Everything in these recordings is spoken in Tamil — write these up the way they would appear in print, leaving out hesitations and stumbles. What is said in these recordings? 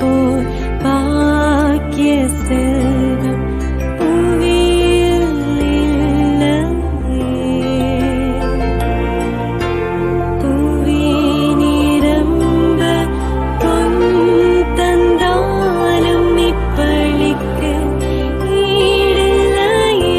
போர் பாக்கிய செல்வம் புவியில் இல்லையே. புவி நிரம்ப பொன் தந்தாலும் இப்பளிக்கு ஈடில்லையே.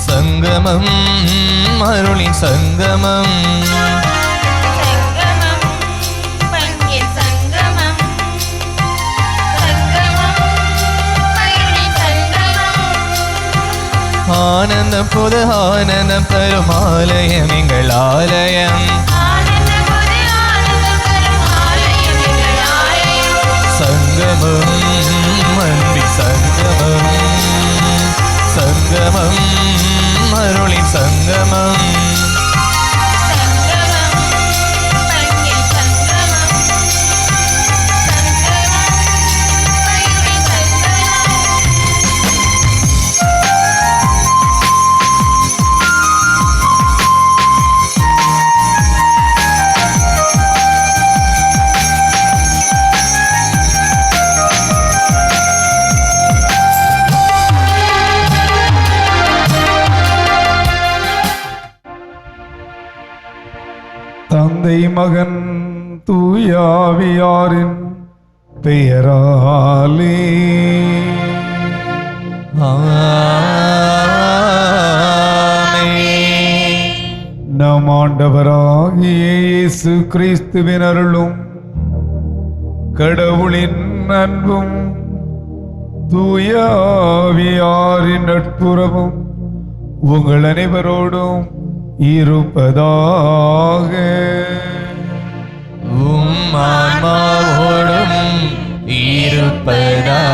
சங்கமம் அருளின் சங்கமம் ஆனந்தம் புது ஆனந்தம் தரும் ஆலயம் எங்கள் ஆலயம். சங்கமம் அன்பின் சங்கமம் சங்கமம் அருளின் சங்கமம். தந்தை மகன் தூயாவியாரின் பெயராலே ஆமென். நம் ஆண்டவராகிய இயேசு கிறிஸ்துவின் அருளும் கடவுளின் அன்பும் தூயாவியாரின் நட்புறவும் உங்கள் அனைவரோடும் இருப்பதாக. உம் ஆன்மாவோடும் இருப்பதாக.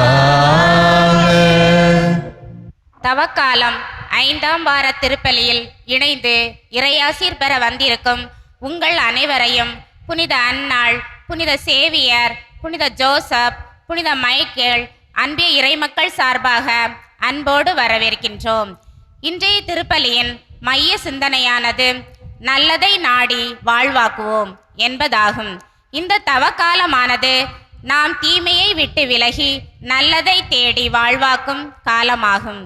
தவக்காலம் 5ஆம் வார திருப்பலியில் இணைந்து இறையாசீர் பெற வந்திருக்கும் உங்கள் அனைவரையும் புனித அன்னாள், புனித சேவியர், புனித ஜோசப், புனித மைக்கேல் அன்பிய இறைமக்கள் சார்பாக அன்போடு வரவேற்கின்றோம். இன்றைய திருப்பலியின் மைய சிந்தனையானது நல்லதை நாடி வாழ்வாக்குவோம் என்பதாகும். இந்த தவக்காலமானது நாம் தீமையை விட்டு விலகி நல்லதை தேடி வாழ்வாக்கும் காலமாகும்.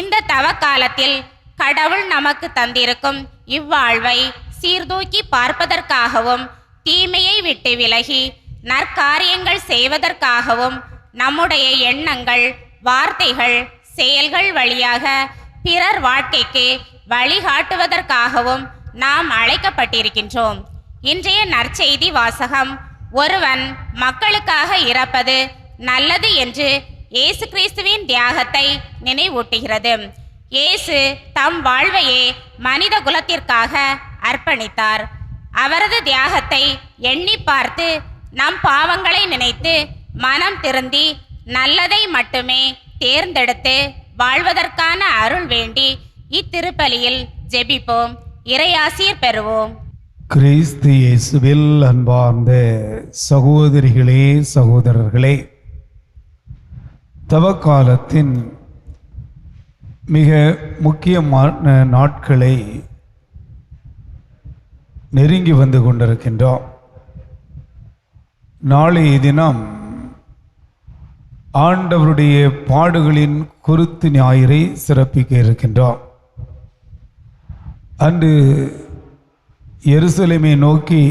இந்த தவக்காலத்தில் கடவுள் நமக்கு தந்திருக்கும் இவ்வாழ்வை சீர்தூக்கி பார்ப்பதற்காகவும் தீமையை விட்டு விலகி நற்காரியங்கள் செய்வதற்காகவும் நம்முடைய எண்ணங்கள், வார்த்தைகள், செயல்கள் வழியாக பிறர் வாழ்க்கைக்கு வழிகாட்டுவதற்காகவும் நாம் அழைக்கப்பட்டிருக்கின்றோம். இன்றைய நற்செய்தி வாசகம் ஒருவன் மக்களுக்காக இறப்பது நல்லது என்று இயேசு கிறிஸ்துவின் தியாகத்தை நினைவூட்டுகிறது. இயேசு தம் வாழ்வையே மனித குலத்திற்காக அர்ப்பணித்தார். அவரது தியாகத்தை எண்ணி பார்த்து நம் பாவங்களை நினைத்து மனம் திருந்தி நல்லதை மட்டுமே தேர்ந்தெடுத்து வாழ்வதற்கான அருள் வேண்டி இத்திருப்பலியில் ஜெபிப்போம். இறையாசீர் பெறுவோம். கிறிஸ்து இயேசுவில் அன்பார்ந்த சகோதரிகளே, சகோதரர்களே, தவக்காலத்தின் மிக முக்கியமான நாட்களை நெருங்கி வந்து கொண்டிருக்கின்றோம். நாளைய தினம் ஆண்டவருடைய பாடுகளின் குருத்து ஞாயிறை சிறப்பிக்க இருக்கின்றோம். அன்று எருசலேமை நோக்கி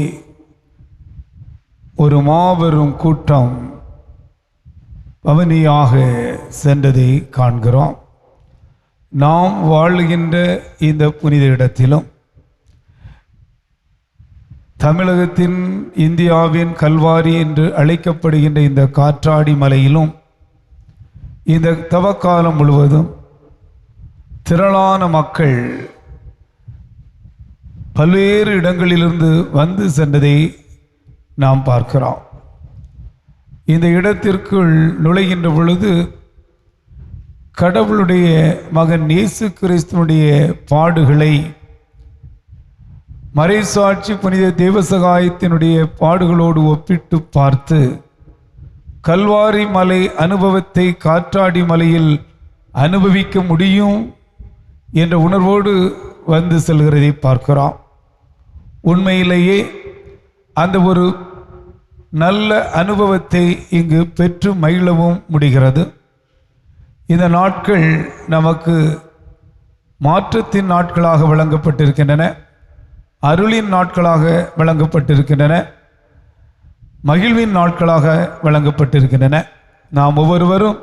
ஒரு மாபெரும் கூட்டம் பவனியாக சென்றதை காண்கிறோம். நாம் வாழுகின்ற இந்த புனித இடத்திலும் தமிழகத்தின் இந்தியாவின் கல்வாரி என்று அழைக்கப்படுகின்ற இந்த காற்றாடி மலையிலும் இந்த தவக்காலம் முழுவதும் திரளான மக்கள் பல்வேறு இடங்களிலிருந்து வந்து சென்றதை நாம் பார்க்கிறோம். இந்த இடத்திற்குள் நுழைகின்ற பொழுது கடவுளுடைய மகன் இயேசு கிறிஸ்துனுடைய பாடுகளை மறைசாட்சி புனித தேவசகாயத்தினுடைய பாடுகளோடு ஒப்பிட்டு பார்த்து கல்வாரி மலை அனுபவத்தை காற்றாடி மலையில் அனுபவிக்க முடியும் என்ற உணர்வோடு வந்து செல்கிறதை பார்க்கிறோம். உண்மையிலேயே அந்த ஒரு நல்ல அனுபவத்தை இங்கு பெற்று மகிழவும் முடிகிறது. இந்த நாட்கள் நமக்கு மாற்றத்தின் நாட்களாக வழங்கப்பட்டிருக்கின்றன, அருளின் நாட்களாக வழங்கப்பட்டிருக்கின்றன, மகிழ்வின் நாட்களாக வழங்கப்பட்டிருக்கின்றன. நாம் ஒவ்வொருவரும்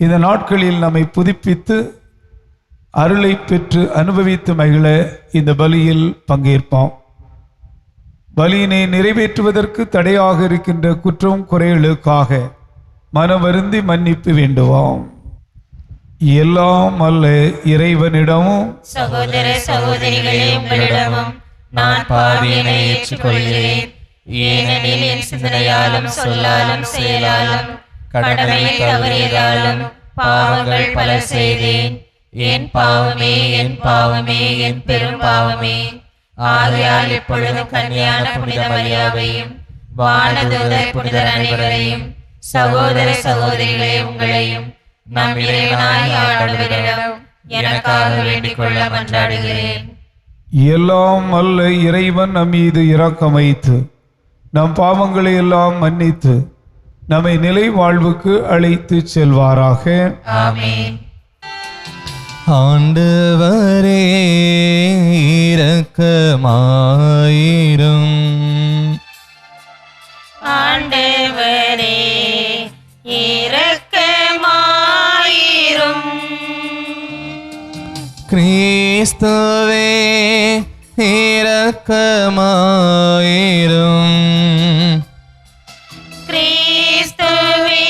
இந்த நாட்களில் நம்மை புதுப்பித்து அருளை பெற்று அனுபவித்து மகிழ இந்த பலியில் பங்கேற்போம். பலியினை நிறைவேற்றுவதற்கு தடையாக இருக்கின்ற குற்றம் குறைகளுக்காக மனவருந்தி மன்னிப்பு வேண்டுவோம். எல்லாம் அல்ல இறைவனிடமும் சகோதர சகோதரிகளே உங்களிடமும் நான் பாவியனை ஏற்றுக்கொள்கிறேன். ஏனெனில் என் சிந்தனையாலும் சொல்லாலும் செயலாலும் கடமையை தவறியதாலும் பாவங்கள் பல செய்தேன். என் பாவமே என் பாவமே என் பெரும் பாவமே. ஆகையால் இப்பொழுதும் கன்னியான புனித மரியாவையும் வானதூதர் புனிதர் அனைவரையும் சகோதர சகோதரிகளே உங்களையும் நம் இறைவனாய் ஆண்டவரிடம் எனக்காக வேண்டிக் கொள்ள மன்றாடுகிறேன். எல்லாம் அல்ல இறைவன் நம் மீது இரக்கம் வைத்து நம் பாவங்களை எல்லாம் மன்னித்து நம்மை நிலை வாழ்வுக்கு அழைத்து செல்வாராக. ஆமென். ஆண்டவரே இரக்கமாயிரும். ஆண்டவரே இரக்கமாயிரும். கிறிஸ்துவே இரக்கமாயிரும். கிறிஸ்துவே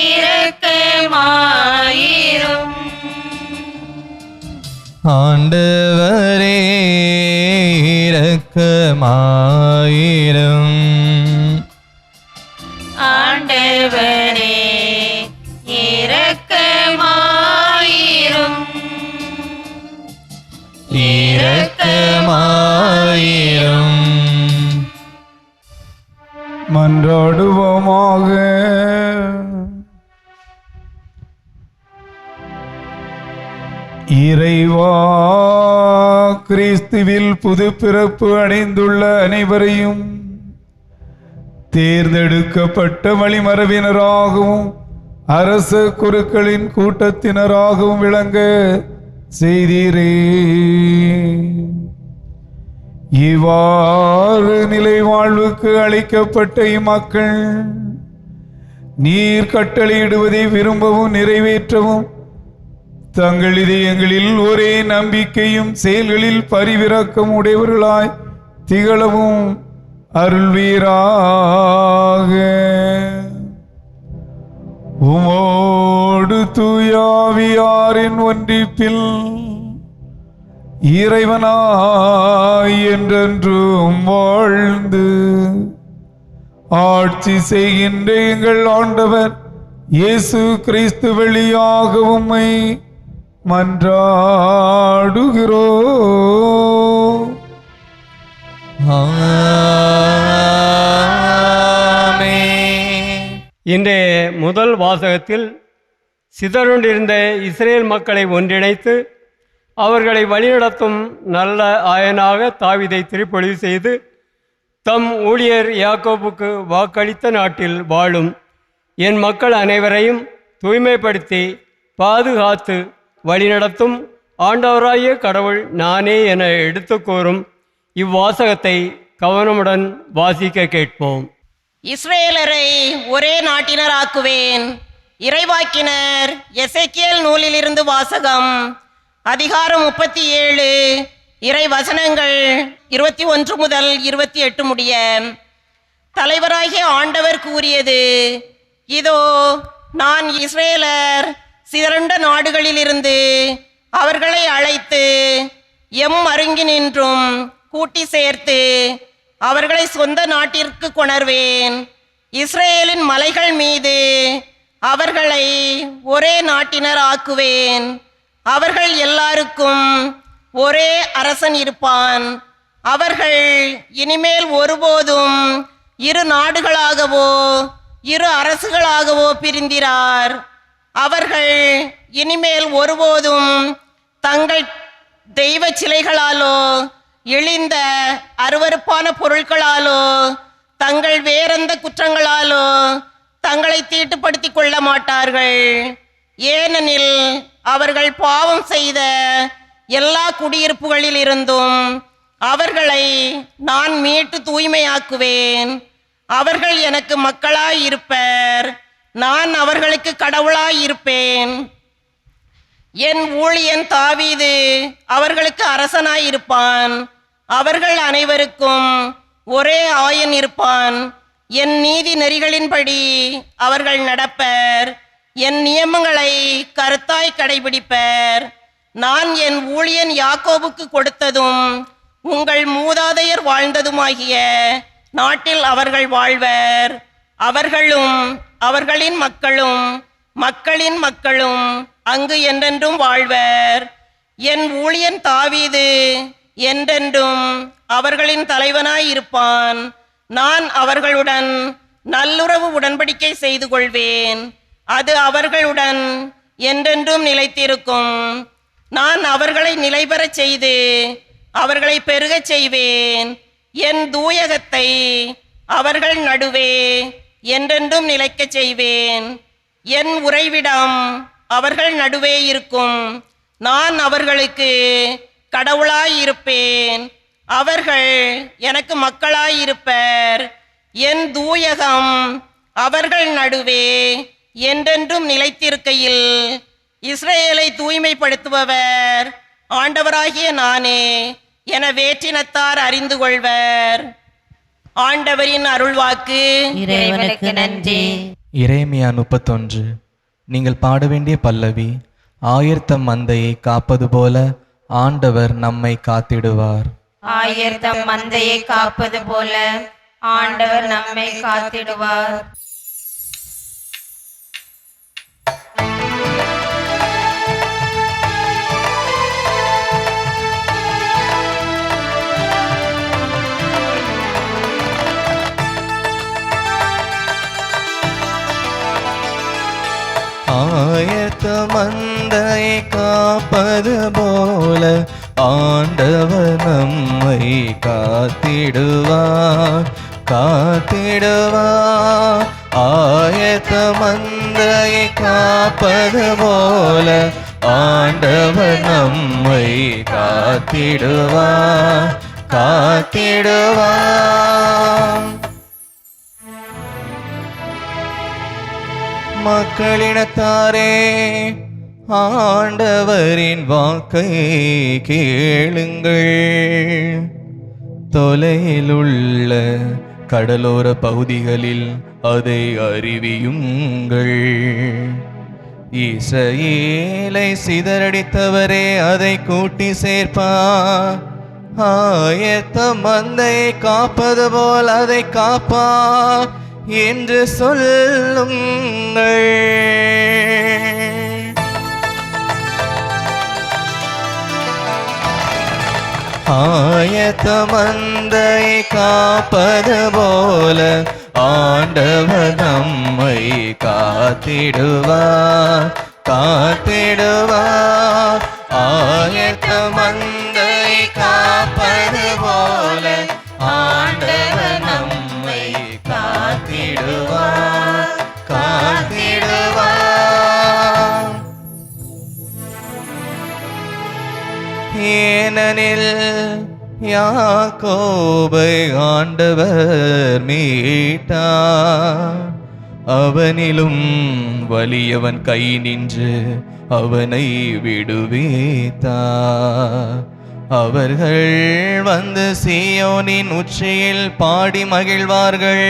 இரக்கமாயிரும். ஆண்டவரே இரக்கமாயிரும். ஆண்டவரே இரக்கமாயிரும். இரக்கமாயிரும். மன்றாடுவோமாக. இறைவா, கிறிஸ்துவில் புது பிறப்பு அடைந்துள்ள அனைவரையும் தேர்ந்தெடுக்கப்பட்ட வழிமரபினராகவும் அரச குருக்களின் கூட்டத்தினராகவும் விளங்க செய்தீரே. இவ்வாறு நிலை வாழ்வுக்கு அளிக்கப்பட்ட இம்மக்கள் நீர் கட்டளையிடுவதை விரும்பவும் நிறைவேற்றவும் தங்கள் இதயங்களில் ஒரே நம்பிக்கையும் செயல்களில் பரிவிரக்கம் உடையவர்களாய் திகழவும் அருள்வீராக. உமோடு தூயாவியாரின் ஒன்றிப்பில் இறைவனாய் என்றென்றும் வாழ்ந்து ஆட்சி செய்கின்ற எங்கள் ஆண்டவர் இயேசு கிறிஸ்து வழியாக உம்மை மன்றாடுகிறோம். ஆமென். இன்றைய முதல் வாசகத்தில் சிதறுண்டிருந்த இஸ்ரேல் மக்களை ஒன்றிணைத்து அவர்களை வழிநடத்தும் நல்ல ஆயனாக தாவீதை திருப்பொழிவு செய்து தம் ஊழியர் யாக்கோபுக்கு வாக்களித்த நாட்டில் வாழும் என் மக்கள் அனைவரையும் தூய்மைப்படுத்தி பாதுகாத்து வழிநடத்தும் ஆண்டவராகிய கடவுள் நானே என எடுத்து கூறும் இவ்வாசகத்தை கவனமுடன் வாசிக்க கேட்போம். இஸ்ரேலரை ஒரே நாட்டினராக்குவேன். இறைவாக்கினர் எசேக்கியேல் நூலிலிருந்து வாசகம். அதிகாரம் 37, இறை வசனங்கள் 21 முதல் 28 முடிய. தலைவராகிய ஆண்டவர் கூறியது: இதோ, நான் இஸ்ரேலர் சிதறண்ட நாடுகளிலிருந்து அவர்களை அழைத்து எம் அருங்கினின்றும் கூட்டி சேர்த்து அவர்களை சொந்த நாட்டிற்கு கொணர்வேன். இஸ்ரேலின் மலைகள் மீது அவர்களை ஒரே நாட்டினர் ஆக்குவேன். அவர்கள் எல்லாருக்கும் ஒரே அரசன் இருப்பான். அவர்கள் இனிமேல் ஒருபோதும் இரு நாடுகளாகவோ இரு அரசுகளாகவோ பிரிந்திரார். அவர்கள் இனிமேல் ஒருபோதும் தங்கள் தெய்வ சிலைகளாலோ இழிந்த அருவருப்பான பொருட்களாலோ தங்கள் வேறெந்த குற்றங்களாலோ தங்களை தீட்டுப்படுத்திக் கொள்ள மாட்டார்கள். ஏனெனில் அவர்கள் பாவம் செய்த எல்லா குடியிருப்புகளில் இருந்தும் அவர்களை நான் மீட்டு தூய்மையாக்குவேன். அவர்கள் எனக்கு மக்களாய் இருப்பர், நான் அவர்களுக்கு கடவுளாய் இருப்பேன். என் ஊழியன் தாவீது அவர்களுக்கு அரசனாய் இருப்பான். அவர்கள் அனைவருக்கும் ஒரே ஆயன் இருப்பான். என் நீதி நெறிகளின்படி அவர்கள் நடப்பர். என் நியமங்களை கருத்தாய் கடைபிடிப்பர். நான் என் ஊழியன் யாக்கோபுக்கு கொடுத்ததும் உங்கள் மூதாதையர் வாழ்ந்ததுமாகிய நாட்டில் அவர்கள் வாழ்வர். அவர்களும் அவர்களின் மக்களும் மக்களின் மக்களும் அங்கு என்றென்றும் வாழ்வர். என் ஊழியன் தாவீது என்றென்றும் அவர்களின் தலைவனாய் இருப்பான். நான் அவர்களுடன் நல்லுறவு உடன்படிக்கை செய்து கொள்வேன். அது அவர்களுடன் என்றென்றும் நிலைத்திருக்கும். நான் அவர்களை நிலைபெறச் செய்து அவர்களை பெருகச் செய்வேன். என் தூயகத்தை அவர்கள் நடுவே என்றென்றும் நிலைக்கச் செய்வேன். என் உறைவிடம் அவர்கள் நடுவே இருக்கும். நான் அவர்களுக்கு கடவுளாய் இருப்பேன். அவர்கள் எனக்கு மக்களாய் இருப்பர். என் தூயகம் அவர்கள் நடுவே என்றென்றும் நிலைத்திருக்கையில் இஸ்ரேலை தூய்மைப்படுத்துபவர் ஆண்டவராகிய நானே என வேற்றினத்தார் அறிந்து கொள்வர். ஆண்டவரின் அருள்வாக்கு. இறைவனுக்கு நன்றி. எரேமியா 31. நீங்கள் பாட வேண்டிய பல்லவி. ஆயர்த்தம் மந்தையை காப்பது போல ஆண்டவர் நம்மை காத்திடுவார். ஆயர்த்தம் மந்தையை காப்பது போல ஆண்டவர் நம்மை காத்திடுவார். ஆயத்த மந்தையை காப்பது போல ஆண்டவர் நம்மை காத்திடுவார், காத்திடுவார். ஆயத்த மந்தையை காப்பது போல ஆண்டவர் நம்மை காத்திடுவார், காத்திடுவார். மக்களினத்தாரே, ஆண்டவரின் வாக்கை கேளுங்கள். தொலையிலுள்ள கடலோர பகுதிகளில் அதை அறிவியுங்கள். இஸ்ரவேலை சிதறடித்தவரே அதை கூட்டி சேர்ப்பார். ஆயத்த மந்தையை காப்பது போல் அதை காப்பார் என்று சொல்லுங்கள். ஆயத்த மந்தையை காப்பது போல ஆண்டவர் நம்மை காத்திடுவார், காத்திடுவார். ஆயத்த மந்தையை காப்பது போல ஆண்டவர் நம்மை காத்திடுவார், காத்திடுவார். ஏனெனில் யாக்கோபை ஆண்டவர் மீட்டார், அவனிலும் வலியவன் கை நின்று அவனை விடுவித்தார். அவர்கள் வந்து சீயோனின் உச்சியில் பாடி மகிழ்வார்கள்.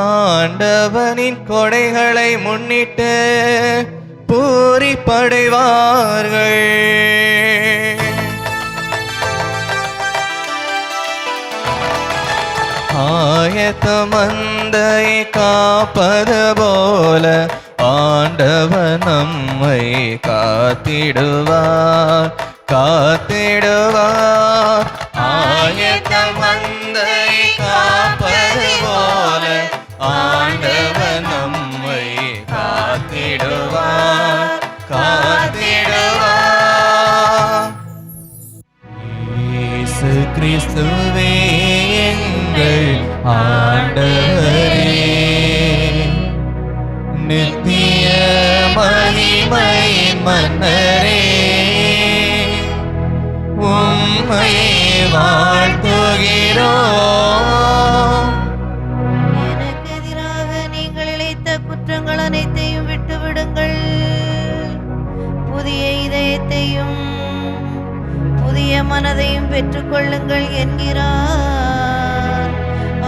ஆண்டவனின் கொடைகளை முன்னிட்டு பூரிப்படைவார்கள். ஆயத்தமந்தையை காப்பது போல ஆண்டவர் நம்மை காத்திடுவார் காத்திடுவார். ஆயத்தமந்தையை காப்பது போல ஆண்டவர் நம்மை காத்திடுவார் காத்திடுவார். இயேசு கிறிஸ்துவே எங்கள் ஆண்டவரே, நித்திய மகிமையின் மன்னரே, உம்மை வாழ்த்துகிறோம். எனக்கு எதிராக நீங்கள் இழைத்த குற்றங்கள் அனைத்தையும் விட்டுவிடுங்கள். புதிய இதயத்தையும் புதிய மனதையும் பெற்றுக்கொள்ளுங்கள் என்கிறார்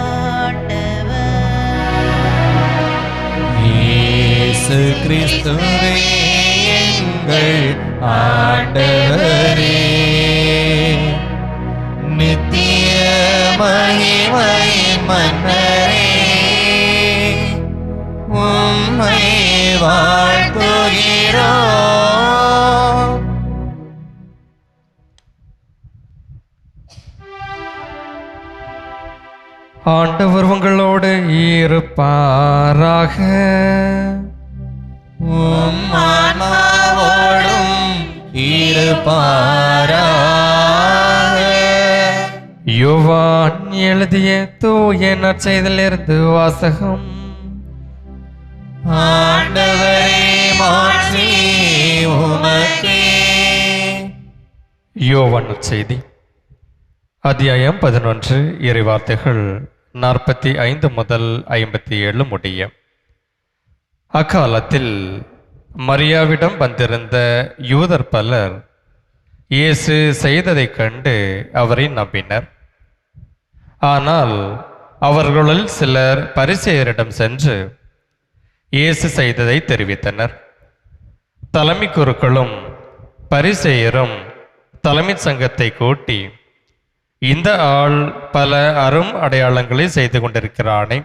ஆண்டவர். இயேசு கிறிஸ்துவே எங்கள் ஆண்டவரே, நித்திய மகிமையின் மன்னரே, உம்மை வாழ்த்துகிறோம். ஆண்டவர் உங்களோடு இருப்பாராக. உம் ஆன்மாவோடும் இருப்பாராக. யோவான் எழுதிய தூய நற்செய்தியிலிருந்து வாசகம். ஆண்டவரே மாற்றி உமக்கே. யோவான் நற்செய்தி அத்தியாயம் 11 இறைவார்த்தைகள் 45 முதல் 57 முடிய. அக்காலத்தில் மரியாவிடம் வந்திருந்த யூதர் பலர் இயேசு செய்ததைக் கண்டு அவரை நம்பினர். ஆனால் அவர்களுள் சிலர் பரிசேயரிடம் சென்று இயேசு செய்ததை தெரிவித்தனர். தலைமை குருக்களும் பரிசேயரும் தலைமைச் சங்கத்தை கூட்டி, இந்த ஆள் பல அரும் அடையாளங்களை செய்து கொண்டிருக்கிறானே,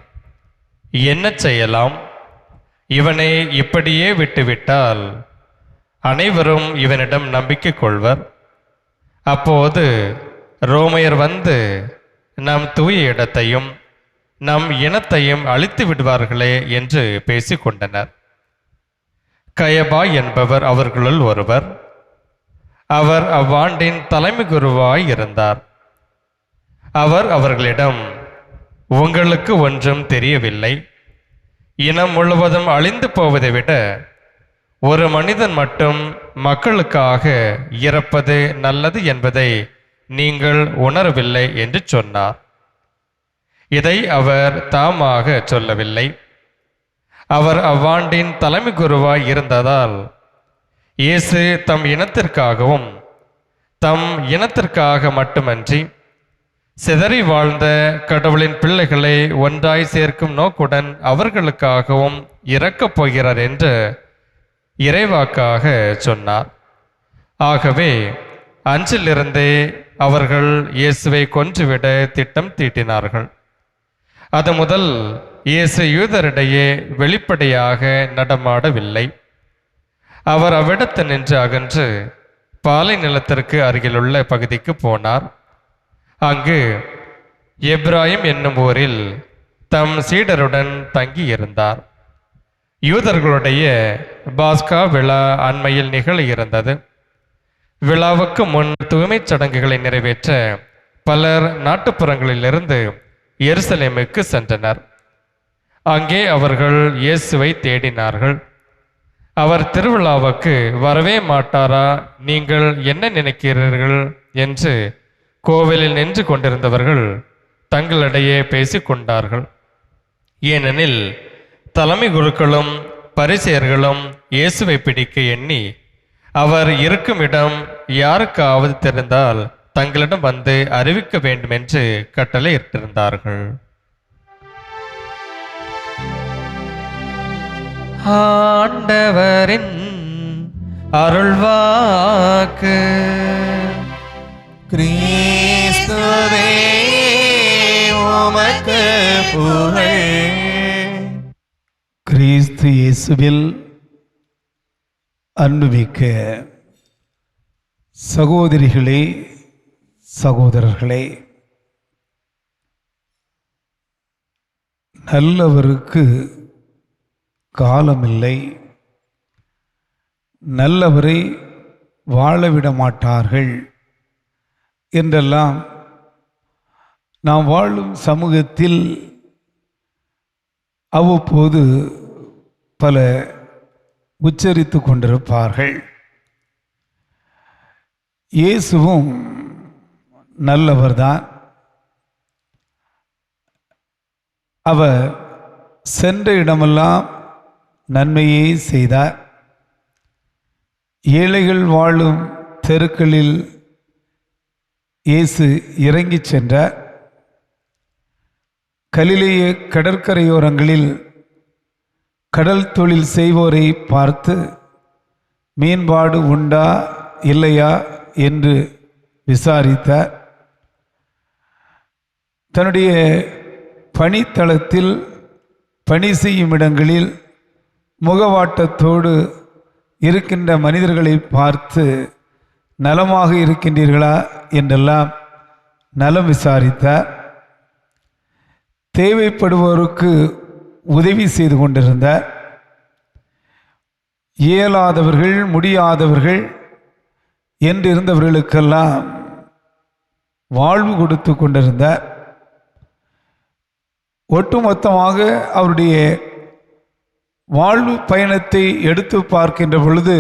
என்ன செய்யலாம்? இவனை இப்படியே விட்டுவிட்டால் அனைவரும் இவனிடம் நம்பிக்கை கொள்வர். அப்போது ரோமையர் வந்து நம் தூய இடத்தையும் நம் இனத்தையும் அழித்து விடுவார்களே என்று பேசிக்கொண்டனர். கயபா என்பவர் அவர்களுள் ஒருவர். அவர் அவ்வாண்டின் தலைமை குருவாய் இருந்தார். அவர் அவர்களிடம், உங்களுக்கு ஒன்றும் தெரியவில்லை. இனம் முழுவதும் அழிந்து போவதை விட ஒரு மனிதன் மட்டும் மக்களுக்காக இறப்பது நல்லது என்பதை நீங்கள் உணரவில்லை என்று சொன்னார். இதை அவர் தாமாக சொல்லவில்லை. அவர் அவ்வாண்டின் தலைமை குருவாய் இருந்ததால் இயேசு தம் இனத்திற்காகவும் தம் இனத்திற்காக மட்டுமன்றி சிதறி வாழ்ந்த கடவுளின் பிள்ளைகளை ஒன்றாய் சேர்க்கும் நோக்குடன் அவர்களுக்காகவும் இறக்கப் போகிறார் என்று இறைவாக்காக சொன்னார். ஆகவே அன்றிலிருந்தே அவர்கள் இயேசுவை கொன்றுவிட திட்டம் தீட்டினார்கள். அது முதல் இயேசு யூதரிடையே வெளிப்படையாக நடமாடவில்லை. அவர் அவ்விடத்து நின்று அகன்று பாலை நிலத்திற்கு அருகிலுள்ள பகுதிக்கு போனார். அங்கு எப்ராயிம் என்னும் ஊரில் தம் சீடருடன் தங்கி இருந்தார். யூதர்களுடைய பாஸ்கா விழா அண்மையில் நிகழ இருந்தது. விழாவுக்கு முன் தூய்மைச் சடங்குகளை நிறைவேற்ற பலர் நாட்டுப்புறங்களிலிருந்து எருசலேமுக்கு சென்றனர். அங்கே அவர்கள் இயேசுவை தேடினார்கள். அவர் திருவிழாவுக்கு வரவே மாட்டாரா, நீங்கள் என்ன நினைக்கிறீர்கள் என்று கோவிலில் நின்று கொண்டிருந்தவர்கள் தங்களிடையே பேசிக்கொண்டார்கள். ஏனெனில் தலைமை குருக்களும் பரிசேயர்களும் இயேசுவை பிடிக்க எண்ணி, அவர் இருக்கும் இடம் யாருக்காவது தெரிந்தால் தங்களிடம் வந்து அறிவிக்க வேண்டும் என்று கட்டளை இட்டிருந்தார்கள். ஆண்டவரின் அருள்வாக்கு. கிறிஸ்துவே உமக்கு புகழ். கிறிஸ்து இயேசுவில் அன்புமிக்க சகோதரிகளே, சகோதரர்களே, நல்லவருக்கு காலமில்லை, நல்லவரை வாழவிட மாட்டார்கள் என்றெல்லாம் நாம் வாழும் சமூகத்தில் அவ்வப்போது பல உச்சரித்து கொண்டிருப்பார்கள். இயேசுவும் நல்லவர்தான். அவர் சென்ற இடமெல்லாம் நன்மையே செய்தார். ஏழைகள் வாழும் தெருக்களில் இயேசு இறங்கிச் சென்றார். கலிலேய கடற்கரையோரங்களில் கடல் தொழில் செய்வோரை பார்த்து மீன்பாடு உண்டா இல்லையா என்று விசாரித்தார். தன்னுடைய பணித்தளத்தில் பணி செய்யும் இடங்களில் முகவாட்டத்தோடு இருக்கின்ற மனிதர்களை பார்த்து நலமாக இருக்கின்றீர்களா என்றெல்லாம் நலம் விசாரித்தார். தேவைப்படுவோருக்கு உதவி செய்து கொண்டிருந்தார். இயலாதவர்கள், முடியாதவர்கள் என்றிருந்தவர்களுக்கெல்லாம் வாழ்வு கொடுத்து கொண்டிருந்தார். ஒட்டுமொத்தமாக அவருடைய வாழ்வு பயணத்தை எடுத்து பார்க்கின்ற பொழுது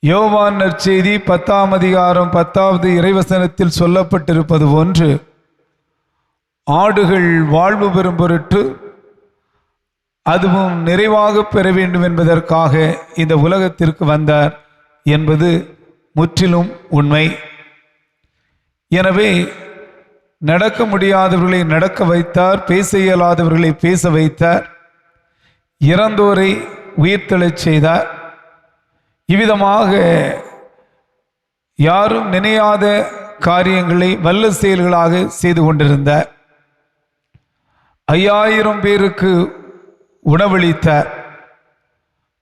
யோவான் நற்செய்தி 10ஆம் அதிகாரம் 10வது இறைவசனத்தில் சொல்லப்பட்டிருப்பது போன்று, ஆடுகள் வாழ்வு பெறும் பொருட்டு அதுவும் நிறைவாக பெற வேண்டும் என்பதற்காக இந்த உலகத்திற்கு வந்தார் என்பது முற்றிலும் உண்மை. எனவே நடக்க முடியாதவர்களை நடக்க வைத்தார், பேச இயலாதவர்களை பேச வைத்தார், இறந்தோரை உயிர்த்தெழச் செய்தார். இவ்விதமாக யாரும் நினையாத காரியங்களை வல்ல செயல்களாக செய்து கொண்டிருந்தார். 5000 பேருக்கு உணவளித்தார்.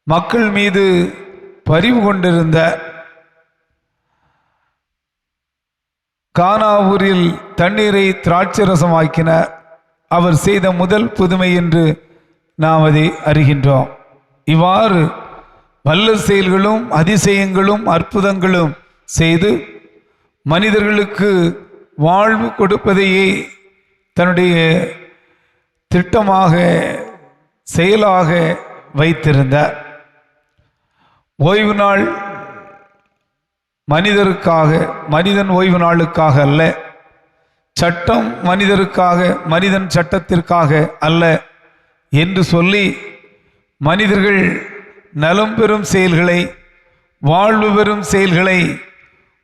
மக்கள் மீது பரிவு கொண்டிருந்த கானா ஊரில் தண்ணீரை திராட்சை ரசமாக்கினார். அவர் செய்த முதல் புதுமை என்று நாம் அதை அறிகின்றோம். இவ்வாறு வல்ல செயல்களும் அதிசயங்களும் அற்புதங்களும் செய்து மனிதர்களுக்கு வாழ்வு கொடுப்பதையே தன்னுடைய திட்டமாக செயலாக வைத்திருந்தார். ஓய்வு நாள் மனிதருக்காக, மனிதன் ஓய்வு நாளுக்காக அல்ல. சட்டம் மனிதருக்காக, மனிதன் சட்டத்திற்காக அல்ல என்று சொல்லி மனிதர்கள் நலம் பெறும் செயல்களை, வாழ்வு பெறும் செயல்களை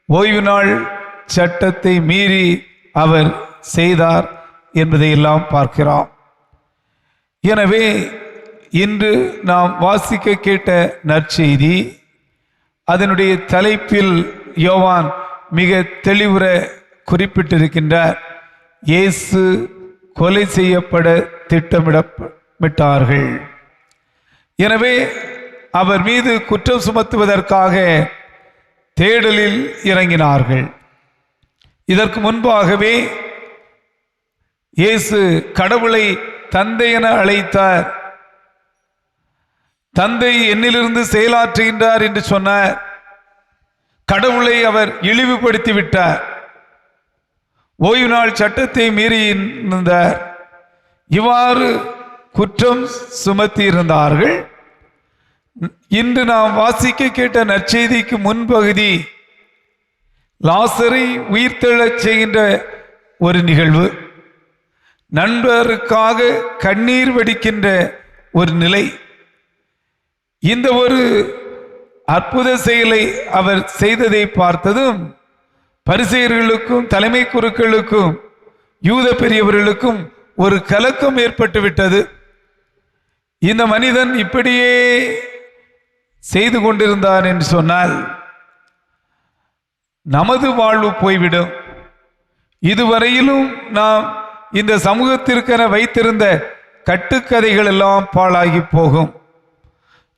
ஓய்வு நாள் சட்டத்தை மீறி அவர் செய்தார் என்பதை எல்லாம் பார்க்கிறோம். எனவே இன்று நாம் வாசிக்க கேட்ட நற்செய்தி, அதனுடைய தலைப்பில் யோவான் மிக தெளிவுற குறிப்பிட்டிருக்கின்றார். இயேசு கொலை செய்யப்பட திட்டமிட்டார்கள். எனவே அவர் மீது குற்றம் சுமத்துவதற்காக தேடலில் இறங்கினார்கள். இதற்கு முன்பாகவே இயேசு கடவுளை தந்தை என அழைத்தார். தந்தை என்னிலிருந்து செயலாற்றுகின்றார் என்று சொன்னார். கடவுளை அவர் இழிவுபடுத்தி விட்டார். ஓய்வு நாள் சட்டத்தை மீறியிருந்தார். இவ்வாறு குற்றம் சுமத்தி இருந்தார்கள். இன்று நாம் வாசிக்க கேட்ட நற்செய்திக்கு முன்பகுதி லாசரை உயிர்த்தெழச் செய்கின்ற ஒரு நிகழ்வு, நண்பருக்காக கண்ணீர் வடிக்கின்ற ஒரு நிலை. இந்த ஒரு அற்புத செயலை அவர் செய்ததை பார்த்ததும் பரிசேயர்களுக்கும் தலைமை குருக்களுக்கும் யூத பெரியவர்களுக்கும் ஒரு கலக்கம் ஏற்பட்டு விட்டது. இந்த மனிதன் இப்படியே செய்து கொண்டிருந்தான் என்று சொன்னால் நமது வாழ்வு போய்விடும். இதுவரையிலும் நாம் இந்த சமூகத்திற்கென வைத்திருந்த கட்டுக்கதைகள் எல்லாம் பாழாகி போகும்.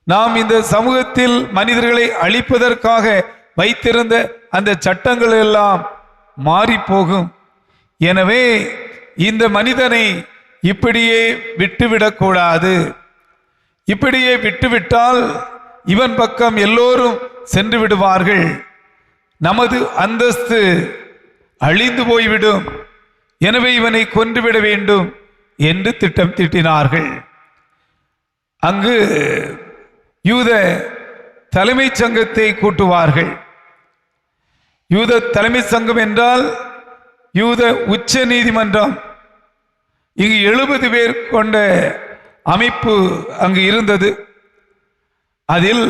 நாம் இந்த சமூகத்தில் மனிதர்களை அழிப்பதற்காக வைத்திருந்த அந்த சட்டங்கள் எல்லாம் மாறி போகும். எனவே இந்த மனிதனை இப்படியே விட்டுவிடக்கூடாது. இப்படியே விட்டுவிட்டால் இவன் பக்கம் எல்லோரும் சென்று விடுவார்கள், நமது அந்தஸ்து அழிந்து போய்விடும். எனவே இவனை கொன்றுவிட வேண்டும் என்று திட்டம் தீட்டினார்கள். அங்கு யூத தலைமை சங்கத்தை கூட்டுவார்கள். யூத தலைமை சங்கம் என்றால் யூத உச்ச நீதிமன்றம். இங்கு 70 பேர் கொண்ட அமைப்பு அங்கு இருந்தது. அதில்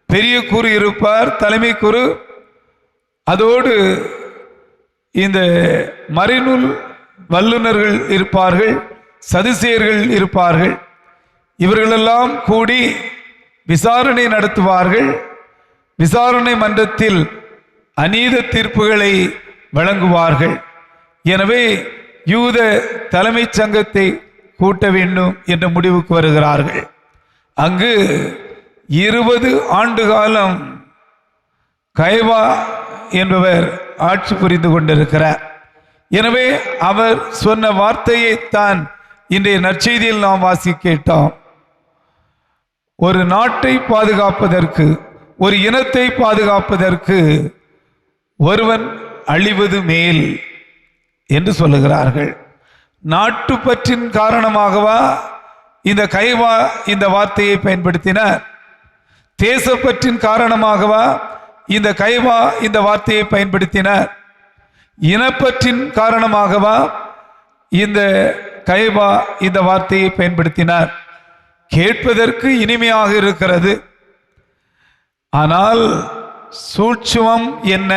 பெரிய குரு இருப்பார், தலைமை குரு. அதோடு இந்த மறைநூல் வல்லுநர்கள் இருப்பார்கள், சதுசேயர்கள் இருப்பார்கள். இவர்களெல்லாம் கூடி விசாரணை நடத்துவார்கள். விசாரணை மன்றத்தில் அநீத தீர்ப்புகளை வழங்குவார்கள். எனவே யூத தலைமை சங்கத்தை கூட்ட வேண்டும் என்ற முடிவுக்கு வருகிறார்கள். அங்கு 20 ஆண்டு காலம் கைவா என்பவர் ஆட்சி புரிந்து கொண்டிருக்கிறார். எனவே அவர் சொன்ன வார்த்தையை தான் இன்றைய நற்செய்தியில் நாம் வாசி கேட்டோம். ஒரு நாட்டை பாதுகாப்பதற்கு, ஒரு இனத்தை பாதுகாப்பதற்கு ஒருவன் அழிவது மேல் என்று சொல்லுகிறார்கள். நாட்டுப்பற்றின் காரணமாகவா இந்த கைவா இந்த வார்த்தையை பயன்படுத்தினார்? தேசப்பற்றின் காரணமாகவா இந்த கைவா இந்த வார்த்தையை பயன்படுத்தினார்? இனப்பற்றின் காரணமாகவா இந்த கைவா இந்த வார்த்தையை பயன்படுத்தினார்? கேட்பதற்கு இனிமையாக இருக்கிறது. ஆனால் சூட்சுமம் என்ன?